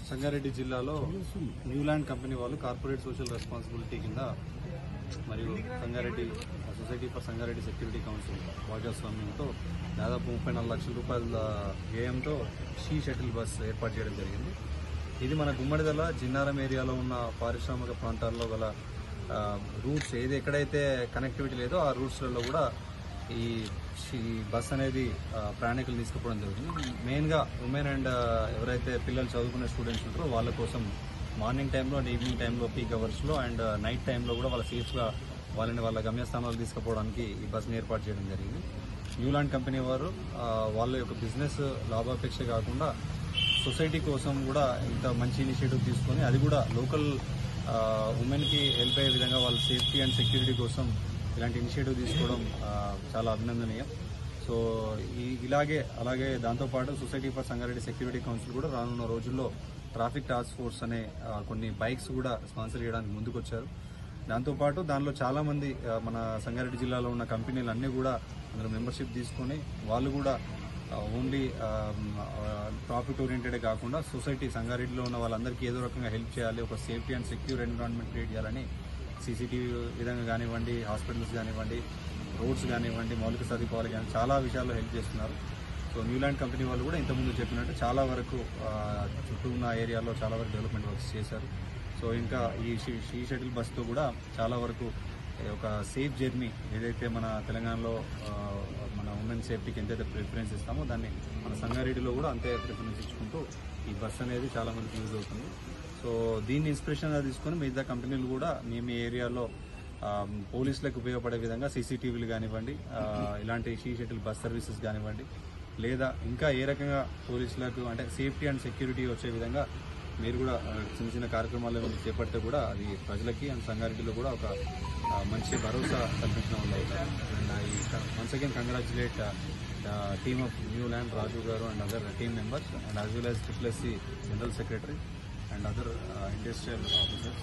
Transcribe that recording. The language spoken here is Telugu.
సంగారెడ్డి జిల్లాలో న్యూలాండ్ కంపెనీ వాళ్ళు కార్పొరేట్ సోషల్ రెస్పాన్సిబిలిటీ కింద మరియు Sangareddy society for Sangareddy security council భాగస్వామ్యంతో దాదాపు 34 లక్షల రూపాయల వ్యయంతో షీ షటిల్ బస్ ఏర్పాటు చేయడం జరిగింది. ఇది మన గుమ్మడిదల జిన్నారం ఏరియాలో ఉన్న పారిశ్రామిక ప్రాంతాల్లో గల రూట్స్ ఎక్కడైతే కనెక్టివిటీ లేదో ఆ రూట్స్లలో కూడా ఈ బస్ అనేది ప్రయాణికులు తీసుకుపోవడం జరుగుతుంది. మెయిన్గా ఉమెన్ అండ్ ఎవరైతే పిల్లలు చదువుకునే స్టూడెంట్స్ ఉంటారో వాళ్ళ కోసం మార్నింగ్ టైంలో అండ్ ఈవినింగ్ టైంలో పీక్ అవర్స్లో అండ్ నైట్ టైంలో కూడా వాళ్ళ సేఫ్గా వాళ్ళ గమ్యస్థానాలు తీసుకుపోవడానికి ఈ బస్ని ఏర్పాటు చేయడం జరిగింది. న్యూలాండ్ కంపెనీ వారు వాళ్ళ యొక్క బిజినెస్ లాభాపేక్ష కాకుండా సొసైటీ కోసం కూడా ఇంత మంచి ఇనిషియేటివ్ తీసుకొని అది కూడా లోకల్ ఉమెన్కి హెల్ప్ అయ్యే విధంగా వాళ్ళ సేఫ్టీ అండ్ సెక్యూరిటీ కోసం ఇలాంటి ఇనిషియేటివ్ తీసుకోవడం చాలా అభినందనీయం. సో అలాగే దాంతోపాటు society for Sangareddy security council కూడా రానున్న రోజుల్లో ట్రాఫిక్ టాస్క్ ఫోర్స్ అనే కొన్ని బైక్స్ కూడా స్పాన్సర్ చేయడానికి ముందుకొచ్చారు. దాంతోపాటు దానిలో చాలామంది మన సంగారెడ్డి జిల్లాలో ఉన్న కంపెనీలు అన్నీ కూడా అందులో మెంబర్షిప్ తీసుకొని వాళ్ళు కూడా ఓన్లీ ప్రాఫిట్ ఓరియంటెడే కాకుండా సొసైటీ సంగారెడ్డిలో ఉన్న వాళ్ళందరికీ ఏదో రకంగా హెల్ప్ చేయాలి, ఒక safety and secure environment create చేయాలని సీసీటీవీ విధంగా కానివ్వండి, హాస్పిటల్స్ కానివ్వండి, రోడ్స్ కానివ్వండి, మౌలిక సదుపాయాలు కానీ చాలా విషయాల్లో హెల్ప్ చేస్తున్నారు. సో న్యూలాండ్ కంపెనీ వాళ్ళు కూడా ఇంతకుముందు చెప్పినట్టు చాలా వరకు చుట్టూ ఉన్న ఏరియాలో చాలా వరకు డెవలప్మెంట్ వర్క్స్ చేశారు. సో ఇంకా ఈ షీ షటిల్ బస్తో కూడా చాలా వరకు ఒక సేఫ్ జర్నీ ఏదైతే మన తెలంగాణలో మన ఉమెన్ సేఫ్టీకి ఎంతైతే ప్రిఫరెన్స్ ఇస్తామో దాన్ని మన సంగారెడ్డిలో కూడా అంతే ప్రిఫరెన్స్ ఇచ్చుకుంటూ ఈ బస్ అనేది చాలా మందికి యూజ్ అవుతుంది. సో దీన్ని ఇన్స్పిరేషన్గా తీసుకొని మిగతా కంపెనీలు కూడా మీ ఏరియాలో పోలీసులకు ఉపయోగపడే విధంగా సీసీటీవీలు కానివ్వండి, ఇలాంటి షీ షటిల్ బస్ సర్వీసెస్ కానివ్వండి, లేదా ఇంకా ఏ రకంగా పోలీసులకు అంటే సేఫ్టీ అండ్ సెక్యూరిటీ వచ్చే విధంగా మీరు కూడా చిన్న చిన్న కార్యక్రమాలు చేపడితే కూడా అది ప్రజలకి అండ్ సంగారెడ్డిలో కూడా ఒక మంచి భరోసా కల్పించడం వల్ల అవుతారు. అండ్ ఈ once again congratulate team of Newland, Raju garu and other team members and as well as SSSC general secretary and other industrial officers.